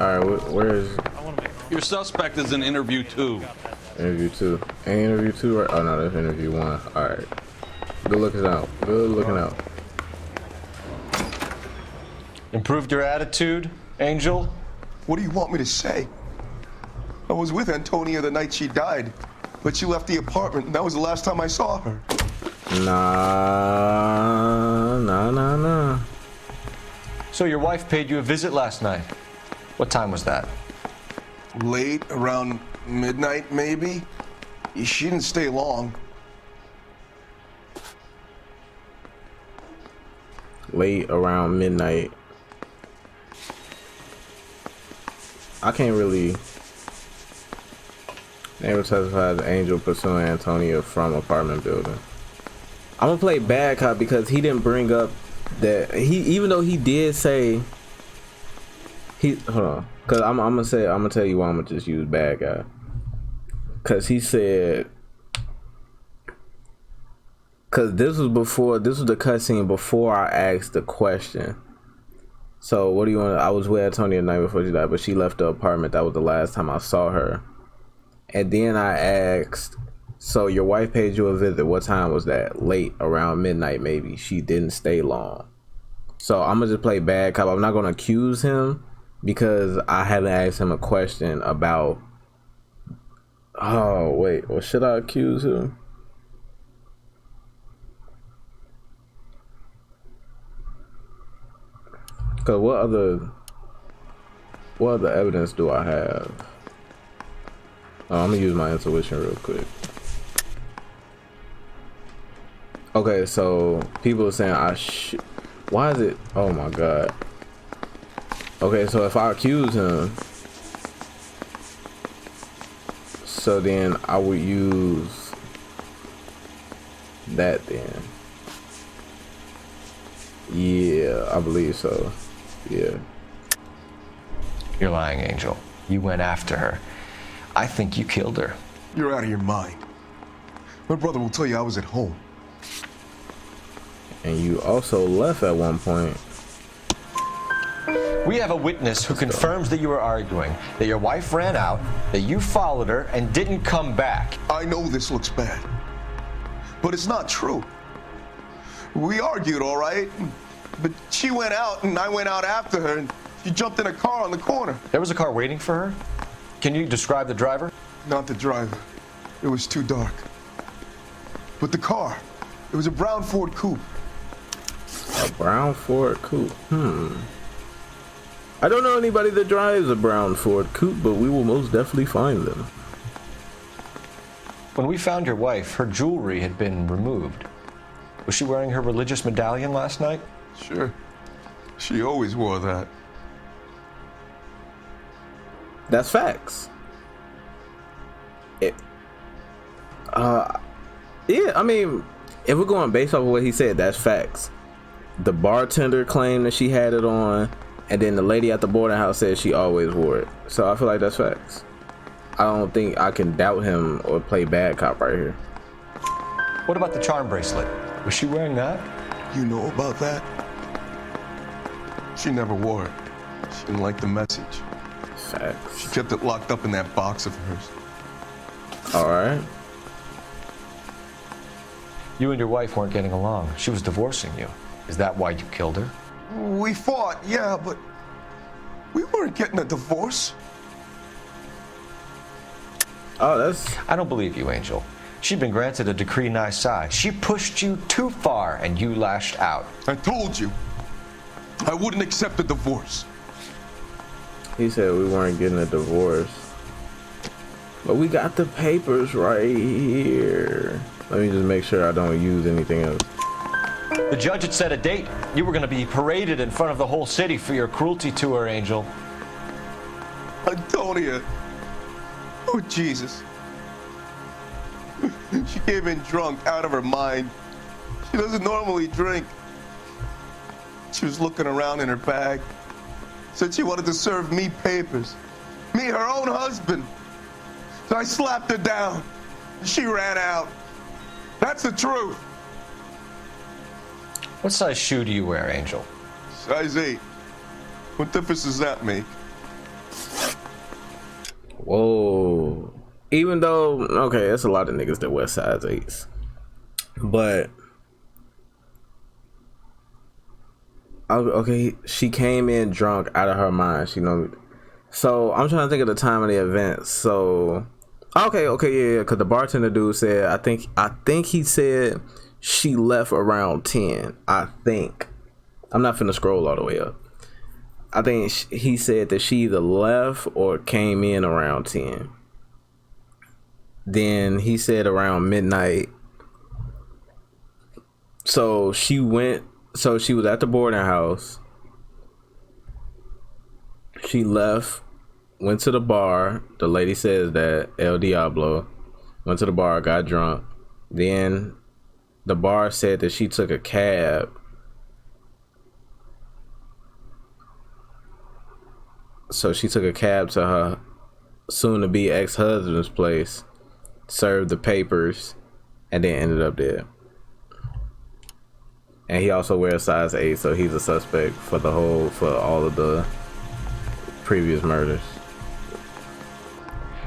All right, where is Your suspect is in interview 2. interview 2? Ain't interview 2 right? Oh no, that's interview 1. All right. Good looking out. Good looking out. Improved your attitude, Angel? What do you want me to say? I was with Antonia the night she died, but she left the apartment, and that was the last time I saw her. Nah. So your wife paid you a visit last night. What time was that? Late, around midnight, maybe? She didn't stay long. Late around midnight. I can't really. Neighbor testified Angel pursuing Antonia from apartment building. I'm gonna play bad cop because he didn't bring up that even though he did say hold on, cause I'm gonna tell you why I'm gonna just use bad guy. Cause he said, cause this was the cutscene before I asked the question. So what do you want? I was with Antonia the night before she died, but she left the apartment. That was the last time I saw her. And then I asked, so your wife paid you a visit. What time was that? Late, around midnight maybe. She didn't stay long. So I'm gonna just play bad cop. I'm not gonna accuse him because I haven't asked him a question about. Oh wait, well, should I accuse him? Cause what other evidence do I have? Oh, I'm gonna use my intuition real quick. Okay, so people are saying why is it? Oh my god. Okay, so if I accuse him, so then I would use that then. Yeah, I believe so. Yeah. You're lying, Angel. You went after her. I think you killed her. You're out of your mind. My brother will tell you I was at home. And you also left at one point. We have a witness who confirms that you were arguing, that your wife ran out, that you followed her and didn't come back. I know this looks bad, but it's not true. We argued, all right, but she went out and I went out after her and she jumped in a car on the corner. There was a car waiting for her? Can you describe the driver? Not the driver. It was too dark. But the car, it was a brown Ford coupe. A brown Ford coupe. I don't know anybody that drives a brown Ford coupe, but we will most definitely find them. When we found your wife, her jewelry had been removed. Was she wearing her religious medallion last night? Sure. She always wore that. That's facts. Yeah, I mean, if we're going based off of what he said, that's facts. The bartender claimed that she had it on, and then the lady at the boarding house said she always wore it. So I feel like that's facts. I don't think I can doubt him or play bad cop right here. What about the charm bracelet? Was she wearing that? You know about that? She never wore it. She didn't like the message. Facts. She kept it locked up in that box of hers. All right. You and your wife weren't getting along. She was divorcing you. Is that why you killed her? We fought, yeah, but we weren't getting a divorce. Oh, that's... I don't believe you, Angel. She'd been granted a decree nisi. She pushed you too far and you lashed out. I told you, I wouldn't accept a divorce. He said we weren't getting a divorce. But we got the papers right here. Let me just make sure I don't use anything else. The judge had set a date. You were going to be paraded in front of the whole city for your cruelty to her, Angel. Antonia. Oh, Jesus. She came in drunk, out of her mind. She doesn't normally drink. She was looking around in her bag. Said she wanted to serve me papers. Me, her own husband. So I slapped her down. She ran out. That's the truth. What size shoe do you wear, Angel? Size 8. What difference does that make? Whoa. Even though, okay, that's a lot of niggas that wear size 8s. But, okay, she came in drunk out of her mind. She know. So, I'm trying to think of the time of the event. So, okay, yeah, because the bartender dude said, I think he said she left around 10. I think. I'm not finna scroll all the way up. I think he said that she either left or came in around 10. Then he said around midnight. So she was at the boarding house. She left, went to the bar. The lady says that El Diablo went to the bar, got drunk. Then the bar said that she took a cab. So she took a cab to her soon-to-be ex-husband's place, served the papers, and then ended up dead. And he also wears size 8, so he's a suspect for all of the previous murders.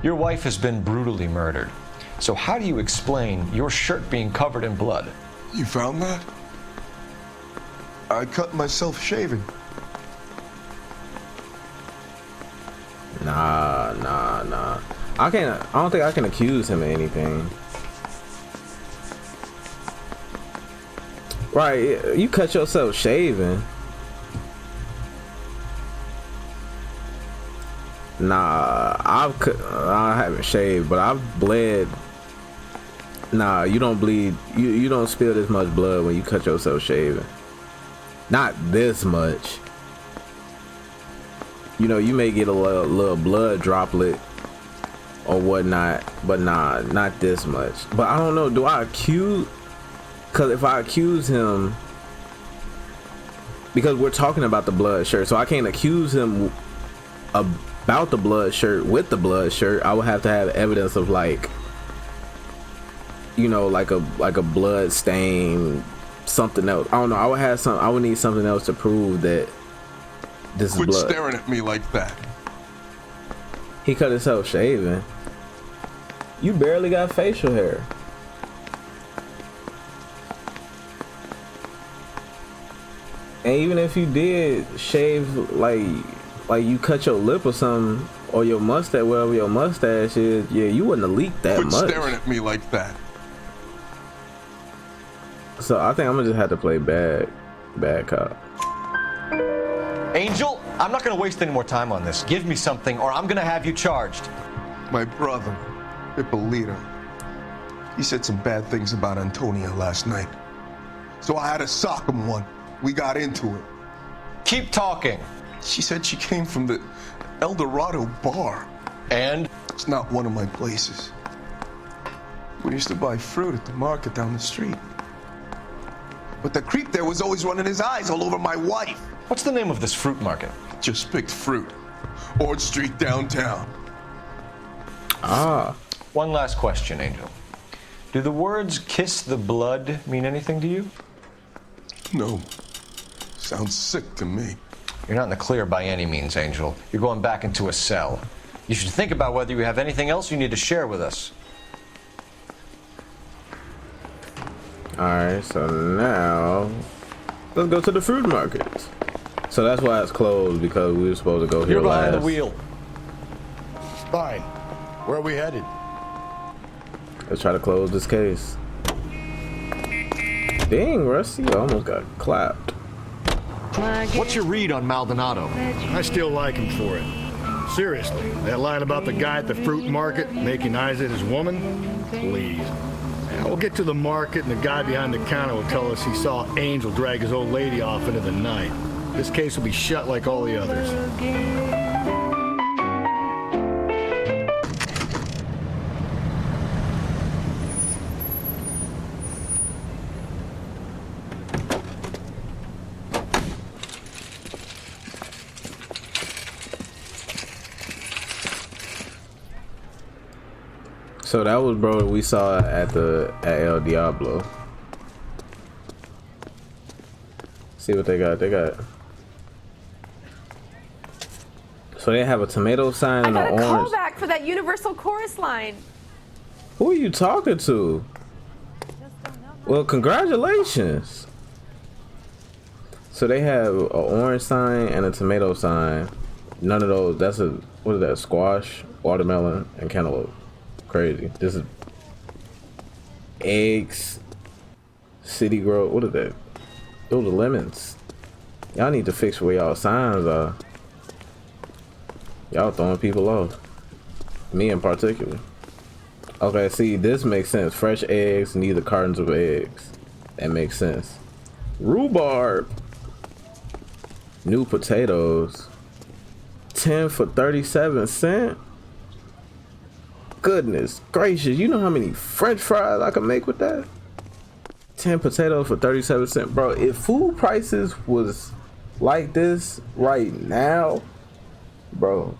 Your wife has been brutally murdered. So how do you explain your shirt being covered in blood? You found that? I cut myself shaving. Nah. I don't think I can accuse him of anything. Right, you cut yourself shaving. Nah, I haven't shaved, but I've bled. Nah, you don't bleed. You don't spill this much blood when you cut yourself shaving. Not this much. You know, you may get a little blood droplet or whatnot, but nah, not this much. But I don't know, do I accuse? Because if I accuse him, because we're talking about the blood shirt, so I can't accuse him about the blood shirt with the blood shirt. I would have to have evidence of, like, you know, like a blood stain, something else. I don't know. I would need something else to prove that this is blood. Quit staring at me like that. He cut himself shaving. You barely got facial hair. And even if you did shave, like you cut your lip or something, or your mustache, wherever your mustache is, yeah, you wouldn't have leaked that much. Quit staring at me like that. So I think I'm gonna just have to play bad cop. Angel, I'm not going to waste any more time on this. Give me something or I'm going to have you charged. My brother, Ippolito, he said some bad things about Antonia last night. So I had to sock him one. We got into it. Keep talking. She said she came from the El Dorado bar. And? It's not one of my places. We used to buy fruit at the market down the street. But the creep there was always running his eyes all over my wife. What's the name of this fruit market? Just picked fruit. Ord Street downtown. Ah. One last question, Angel. Do the words kiss the blood mean anything to you? No. Sounds sick to me. You're not in the clear by any means, Angel. You're going back into a cell. You should think about whether you have anything else you need to share with us. Alright, so now let's go to the fruit market. So that's why it's closed, because we were supposed to go here You're behind last. the wheel. Fine. Where are we headed? Let's try to close this case. Dang, Rusty, you almost got clapped. What's your read on Maldonado? I still like him for it. Seriously, that line about the guy at the fruit market making eyes at his woman? Please. Now, we'll get to the market and the guy behind the counter will tell us he saw Angel drag his old lady off into the night. This case will be shut like all the others. So that was bro we saw at El Diablo. See what they got. So they have a tomato sign and an orange. back for that Universal Chorus line. Who are you talking to? Well, congratulations. So they have an orange sign and a tomato sign. None of those. That's a, what is that? Squash, watermelon, and cantaloupe. Crazy. This is eggs. City Grow. What is that? Those are lemons. Y'all need to fix where y'all signs are. Y'all throwing people off. Me in particular. Okay, see, this makes sense. Fresh eggs, neither cartons of eggs. That makes sense. Rhubarb. New potatoes. 10 for 37 cents. Goodness gracious, you know how many French fries I can make with that? 10 potatoes for 37 cents. Bro, if food prices was like this right now, bro,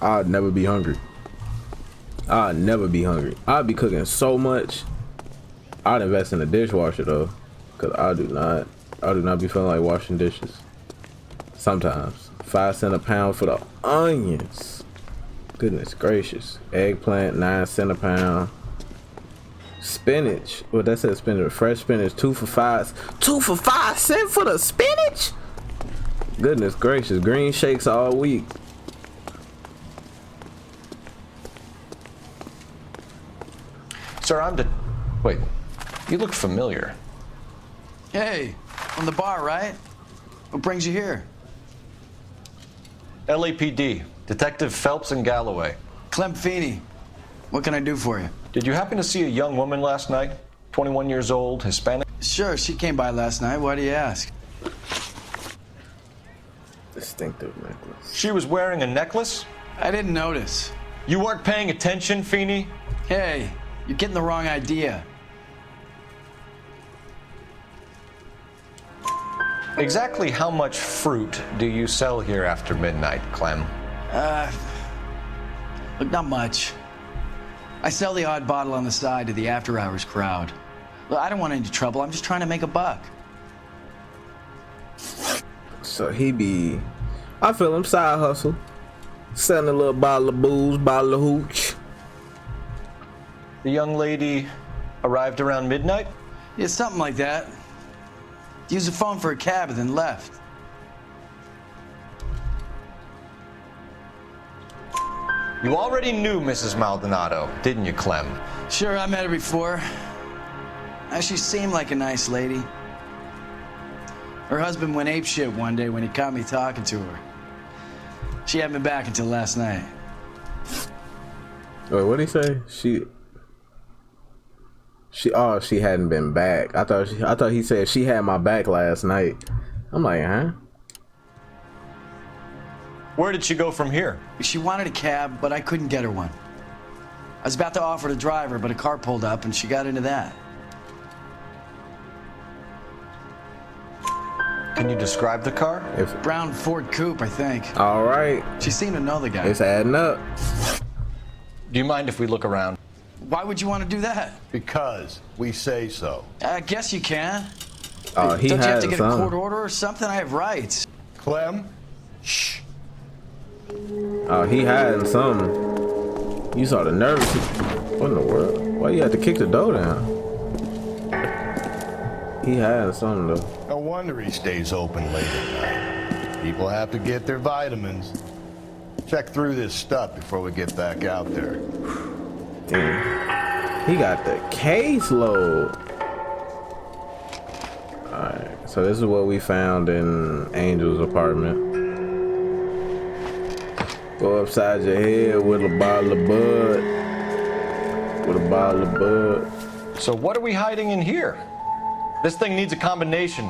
I'd never be hungry. I'd never be hungry. I'd be cooking so much. I'd invest in a dishwasher though, cause I do not be feeling like washing dishes. Sometimes 5 cents a pound for the onions. Goodness gracious. Eggplant 9 cents a pound. Spinach. Well, that says spinach. Fresh spinach 2 for 5. 2 for 5 cents for the spinach. Goodness gracious. Green shakes all week. Sir, wait, you look familiar. Hey, from the bar, right? What brings you here? LAPD, Detective Phelps and Galloway. Clem Feeney. What can I do for you? Did you happen to see a young woman last night? 21 years old, Hispanic? Sure, she came by last night. Why do you ask? Distinctive necklace. She was wearing a necklace? I didn't notice. You weren't paying attention, Feeney? Hey, you're getting the wrong idea. Exactly how much fruit do you sell here after midnight, Clem? Look, not much. I sell the odd bottle on the side to the after-hours crowd. Look, I don't want any trouble. I'm just trying to make a buck. So he be, I feel him, side hustle. Selling a little bottle of booze, bottle of hooch. The young lady arrived around midnight? Yeah, something like that. Used the phone for a cab and then left. You already knew Mrs. Maldonado, didn't you, Clem? Sure, I met her before. She seemed like a nice lady. Her husband went apeshit one day when he caught me talking to her. She hadn't been back until last night. Wait, what'd he say? She hadn't been back. I thought he said she had my back last night. I'm like, huh? Where did she go from here? She wanted a cab, but I couldn't get her one. I was about to offer to drive her, but a car pulled up and she got into that. Can you describe the car? Brown Ford Coupe, I think. All right. She seemed to know the guy. It's adding up. Do you mind if we look around? Why would you want to do that? Because we say so. I guess you can. Oh, he Don't you have to had get a court some. order or something? I have rights. Clem? Shh. Oh, he had some. You saw the nerves. What in the world? Why you had to kick the door down? He had something though. No wonder he stays open late at night. People have to get their vitamins. Check through this stuff before we get back out there. Damn. He got the caseload. Alright, so this is what we found in Angel's apartment. Go upside your head with a bottle of bud. With a bottle of bud. So what are we hiding in here? This thing needs a combination.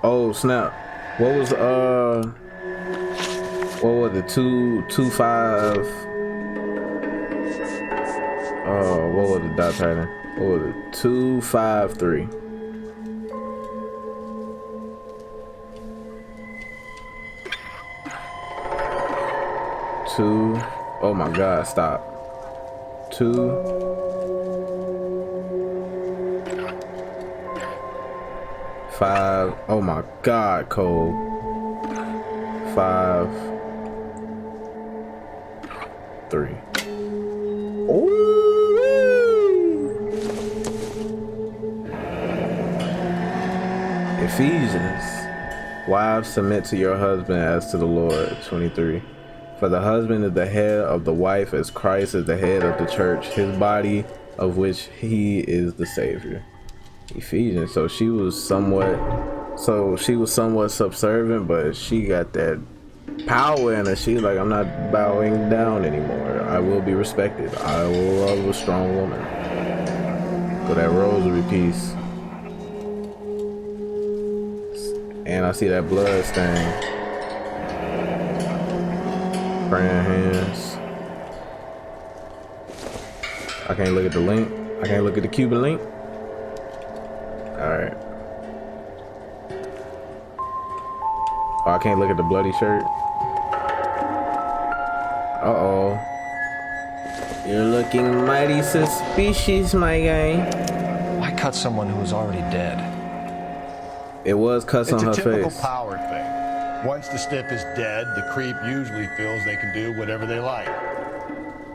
Oh snap. What was it? 225? What was the dot pattern? What was it? 253. Two. Oh my God! Stop. 2. Five. Oh my God, Cole. 5. 3. Ooh. Ephesians. Wives, submit to your husband as to the Lord. 23. For the husband is the head of the wife, as Christ is the head of the church, his body, of which he is the Savior. Ephesians. So she was somewhat subservient, but she got that power in her. She's like, I'm not bowing down anymore. I will be respected. I will love a strong woman. So that rosary piece. And I see that blood stain. Praying hands. I can't look at the link. I can't look at the Cuban link. Alright. Oh, I can't look at the bloody shirt. Uh-oh. You're looking mighty suspicious, my guy. Why cut someone who was already dead? It was cuss on her It's a typical face. power thing. Once the stiff is dead, the creep usually feels they can do whatever they like.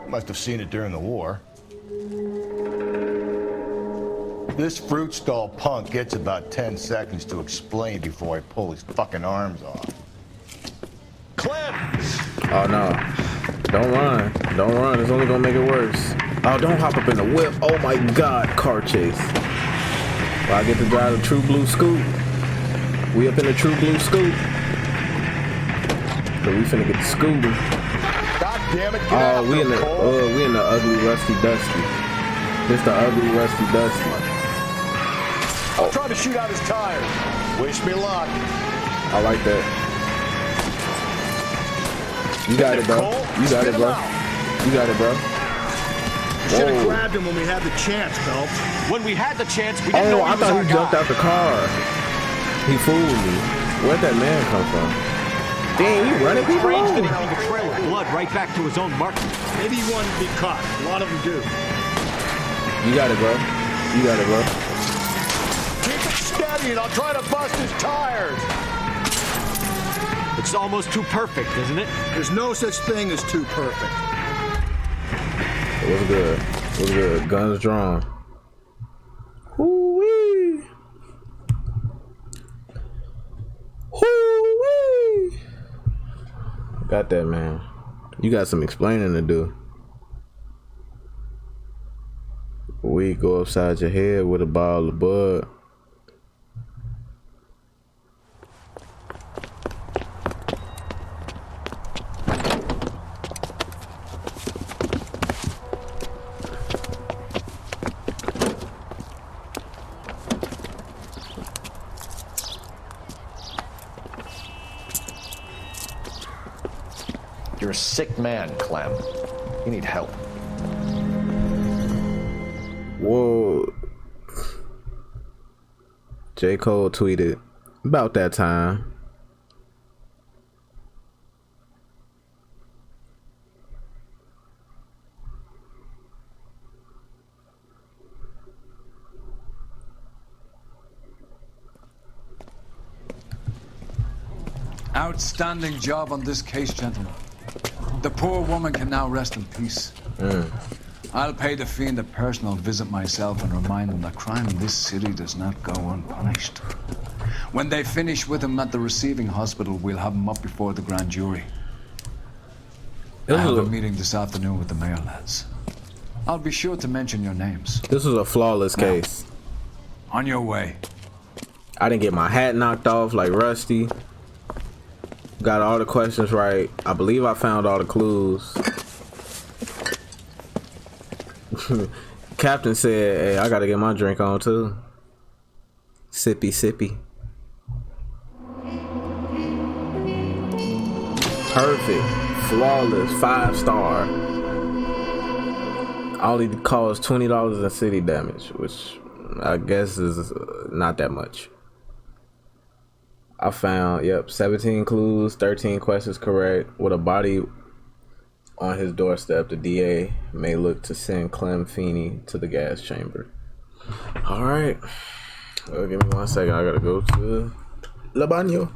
Must have seen it during the war. This fruit stall punk gets about 10 seconds to explain before I pull his fucking arms off. Clem! Oh no. Don't run. Don't run. It's only gonna make it worse. Oh, don't hop up in the whip. Oh my god, car chase. Well, I get to drive the True Blue Scoop. We up in the True Blue Scoop. So we finna get the scooter. God damn it, get Oh, out we in the Cole. we in the ugly rusty dusty. This the ugly rusty dusty. I'll try to shoot out his tires. Wish me luck. I like that. You got it, bro. You got it, bro. You got it, bro. Should have Whoa. grabbed him when we had the chance, Phelps. When we had the chance, we didn't Oh, know I he was thought our he jumped guy. out the car. He fooled me. Where'd that man come from? Dang, you running people Strange that he over. leave a trail of blood right back to his own mark. Maybe he wanted to be caught. A lot of them do. You got it, bro. You got it, bro. Keep it steady and I'll try to bust his tires. It's almost too perfect, isn't it? There's no such thing as too perfect. It was good. It was good. Guns drawn. Hoo-wee. Hoo-wee. Got that, man. You got some explaining to do. We go upside your head with a ball of bud. You're a sick man, Clem. You need help. Whoa. J. Cole tweeted about that time. Outstanding job on this case, gentlemen. The poor woman can now rest in peace. I'll pay the fiend a personal visit myself and remind him that crime in this city does not go unpunished. When they finish with him at the receiving hospital, we'll have him up before the grand jury. I have a meeting this afternoon with the mayor lads. I'll be sure to mention your names. This was a flawless case. On your way. I didn't get my hat knocked off like Rusty. Got all the questions right. I believe I found all the clues. Captain said, hey, I gotta get my drink on too. Sippy, sippy. Perfect. Flawless. 5-star. Only caused $20 in city damage, which I guess is not that much. I found, 17 clues, 13 questions correct. With a body on his doorstep, the DA may look to send Clem Feeney to the gas chamber. All right. Well, give me 1 second. I gotta go to La Baño.